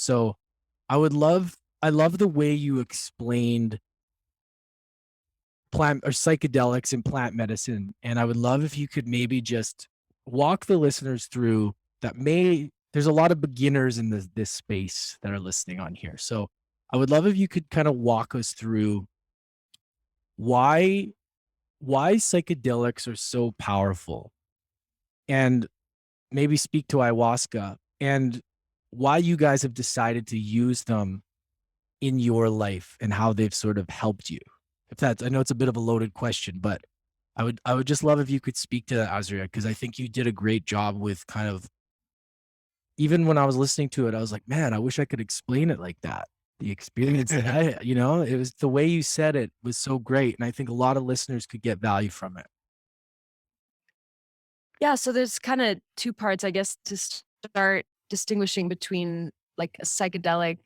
So I love the way you explained plant or psychedelics and plant medicine. And I would love if you could maybe just walk the listeners through that. There's a lot of beginners in this space that are listening on here. So I would love if you could kind of walk us through why psychedelics are so powerful, and maybe speak to ayahuasca and why you guys have decided to use them in your life and how they've sort of helped you. If that's, I know it's a bit of a loaded question, but I would just love if you could speak to that, Azrya, because I think you did a great job with kind of, even when I was listening to it, I was like, man, I wish I could explain it like that. The experience that it was the way you said it was so great. And I think a lot of listeners could get value from it. Yeah, so there's kind of two parts, I guess, to start distinguishing between like a psychedelic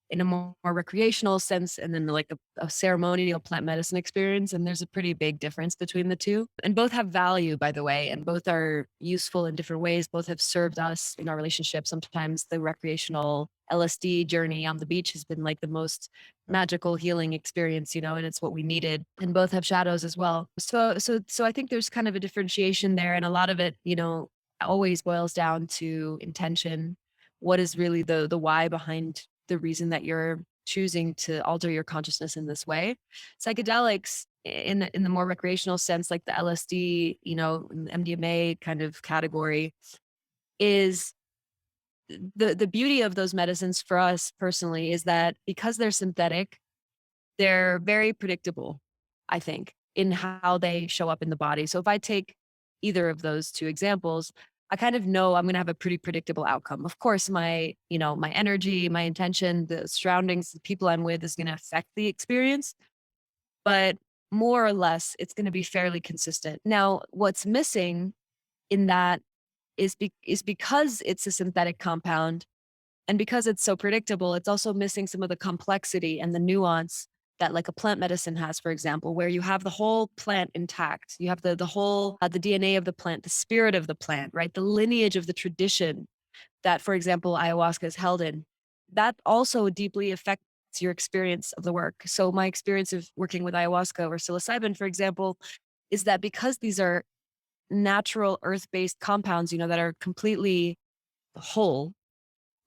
in a more recreational sense and then like a ceremonial plant medicine experience. And there's a pretty big difference between the two. And both have value, by the way, and both are useful in different ways. Both have served us in our relationship. Sometimes the recreational LSD journey on the beach has been like the most magical healing experience, and it's what we needed. And both have shadows as well. So I think there's kind of a differentiation there. And a lot of it, always boils down to intention. What is really the why behind the reason that you're choosing to alter your consciousness in this way? Psychedelics in the more recreational sense, like the LSD, in the MDMA kind of category, is the beauty of those medicines for us personally is that because they're synthetic, they're very predictable, I think, in how they show up in the body. So if I take either of those two examples, I kind of know I'm going to have a pretty predictable outcome. Of course, my energy, my intention, the surroundings, the people I'm with is going to affect the experience, but more or less it's going to be fairly consistent. Now, what's missing in that is because it's a synthetic compound and because it's so predictable, it's also missing some of the complexity and the nuance that like a plant medicine has, for example, where you have the whole plant intact. You have the whole, the DNA of the plant, the spirit of the plant, right? The lineage of the tradition that, for example, ayahuasca is held in. That also deeply affects your experience of the work. So my experience of working with ayahuasca or psilocybin, for example, is that because these are natural earth-based compounds, that are completely whole,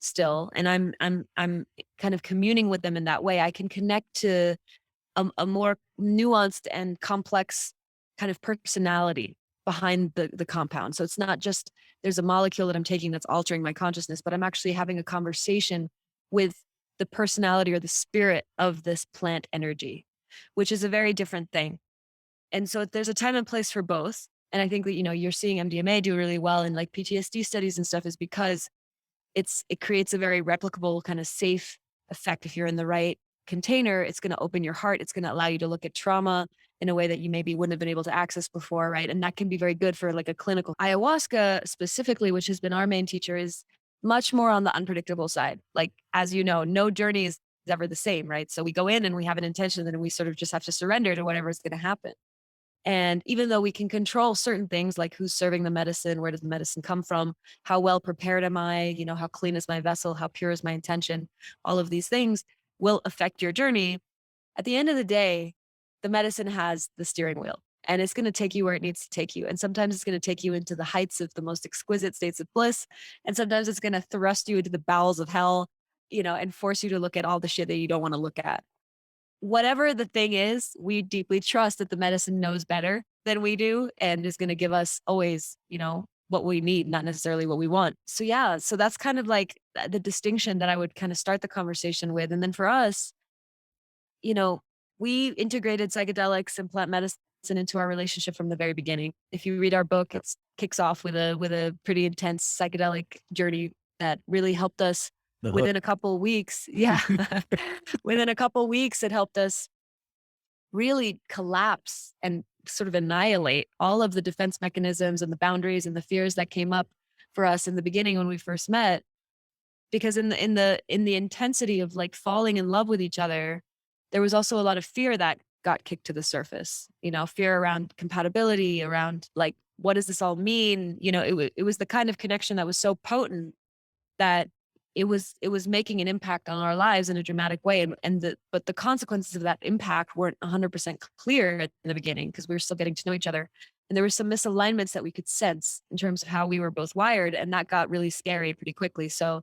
still, and I'm kind of communing with them in that way, I can connect to a more nuanced and complex kind of personality behind the compound. So it's not just there's a molecule that I'm taking that's altering my consciousness, but I'm actually having a conversation with the personality or the spirit of this plant energy, which is a very different thing. And so there's a time and place for both. And I think that, you're seeing MDMA do really well in like PTSD studies and stuff is because it creates a very replicable kind of safe effect. If you're in the right container, it's going to open your heart. It's going to allow you to look at trauma in a way that you maybe wouldn't have been able to access before, right? And that can be very good for like a clinical. Ayahuasca specifically, which has been our main teacher, is much more on the unpredictable side. Like, as you know, no journey is ever the same, right? So we go in and we have an intention and we sort of just have to surrender to whatever is going to happen. And even though we can control certain things like who's serving the medicine, where does the medicine come from, how well prepared am I, how clean is my vessel, how pure is my intention, all of these things will affect your journey. At the end of the day, the medicine has the steering wheel and it's going to take you where it needs to take you. And sometimes it's going to take you into the heights of the most exquisite states of bliss. And sometimes it's going to thrust you into the bowels of hell, and force you to look at all the shit that you don't want to look at. Whatever the thing is, we deeply trust that the medicine knows better than we do and is going to give us always, what we need, not necessarily what we want. So yeah, so that's kind of like the distinction that I would kind of start the conversation with. And then for us, we integrated psychedelics and plant medicine into our relationship from the very beginning. If you read our book, it kicks off with a pretty intense psychedelic journey that really helped us The hook. within a couple of weeks. Yeah. Within a couple of weeks, it helped us really collapse and sort of annihilate all of the defense mechanisms and the boundaries and the fears that came up for us in the beginning when we first met. Because in the intensity of like falling in love with each other, there was also a lot of fear that got kicked to the surface. Fear around compatibility, around like what does this all mean? It was the kind of connection that was so potent that it was making an impact on our lives in a dramatic way, but the consequences of that impact weren't 100% clear in the beginning because we were still getting to know each other, and there were some misalignments that we could sense in terms of how we were both wired, and that got really scary pretty quickly. So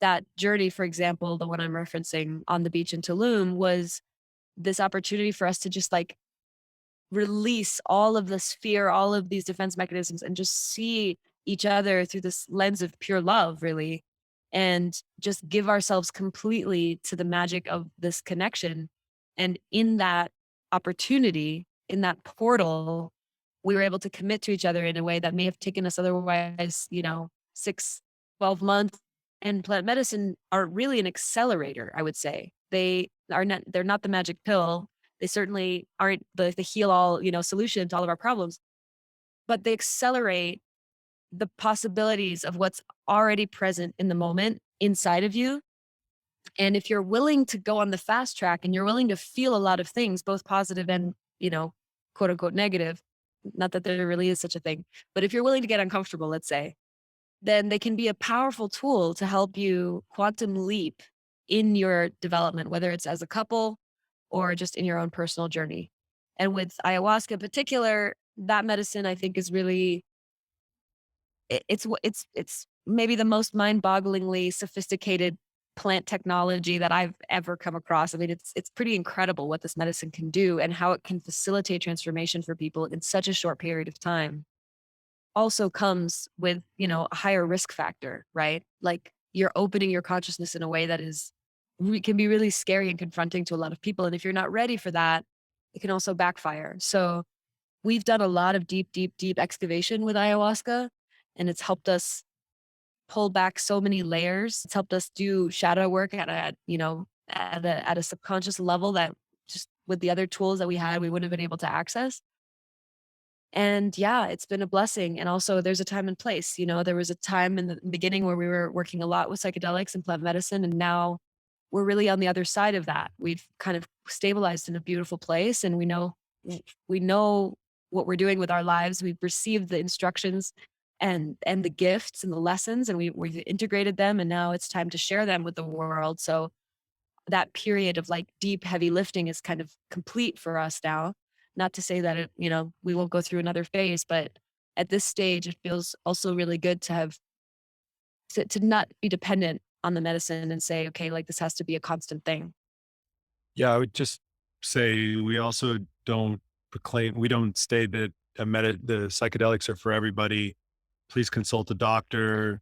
that journey, for example, the one I'm referencing on the beach in Tulum, was this opportunity for us to just like release all of this fear, all of these defense mechanisms, and just see each other through this lens of pure love, really, and just give ourselves completely to the magic of this connection. And in that opportunity, in that portal, we were able to commit to each other in a way that may have taken us otherwise, 6, 12 months. And plant medicine are really an accelerator, I would say. They're not the magic pill. They certainly aren't the heal all, solution to all of our problems, but they accelerate the possibilities of what's already present in the moment inside of you. And if you're willing to go on the fast track and you're willing to feel a lot of things, both positive and, quote unquote negative, not that there really is such a thing, but if you're willing to get uncomfortable, let's say, then they can be a powerful tool to help you quantum leap in your development, whether it's as a couple or just in your own personal journey. And with ayahuasca in particular, that medicine I think is really it's maybe the most mind-bogglingly sophisticated plant technology that I've ever come across. I mean, it's pretty incredible what this medicine can do and how it can facilitate transformation for people in such a short period of time. Also comes with, a higher risk factor, right? Like you're opening your consciousness in a way that can be really scary and confronting to a lot of people. And if you're not ready for that, it can also backfire. So we've done a lot of deep, deep, deep excavation with ayahuasca, and it's helped us pull back so many layers. It's helped us do shadow work at a subconscious level that just with the other tools that we had, we wouldn't have been able to access. And yeah, it's been a blessing. And also there's a time and place. There was a time in the beginning where we were working a lot with psychedelics and plant medicine. And now we're really on the other side of that. We've kind of stabilized in a beautiful place, and we know what we're doing with our lives. We've received the instructions and the gifts and the lessons, and we've integrated them, and now it's time to share them with the world. So that period of like deep, heavy lifting is kind of complete for us now. Not to say that we won't go through another phase, but at this stage, it feels also really good to have to not be dependent on the medicine and say, okay, like this has to be a constant thing. Yeah, I would just say we also we don't state that the psychedelics are for everybody. Please consult a doctor,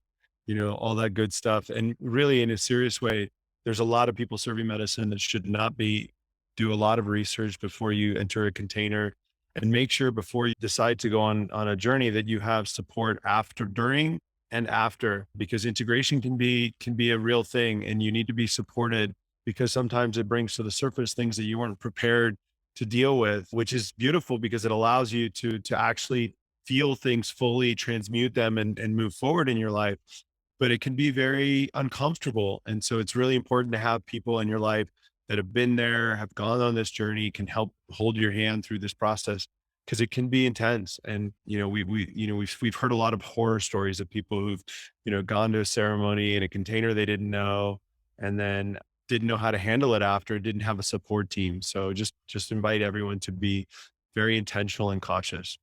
all that good stuff. And really, in a serious way, there's a lot of people serving medicine that should not be. Do a lot of research before you enter a container, and make sure before you decide to go on a journey that you have support after, during, and after, because integration can be a real thing, and you need to be supported because sometimes it brings to the surface things that you weren't prepared to deal with, which is beautiful because it allows you to actually feel things fully, transmute them, and move forward in your life. But it can be very uncomfortable. And so it's really important to have people in your life that have been there, have gone on this journey, can help hold your hand through this process because it can be intense. And, we've heard a lot of horror stories of people who've, gone to a ceremony in a container they didn't know, and then didn't know how to handle it after, didn't have a support team. So just invite everyone to be very intentional and cautious.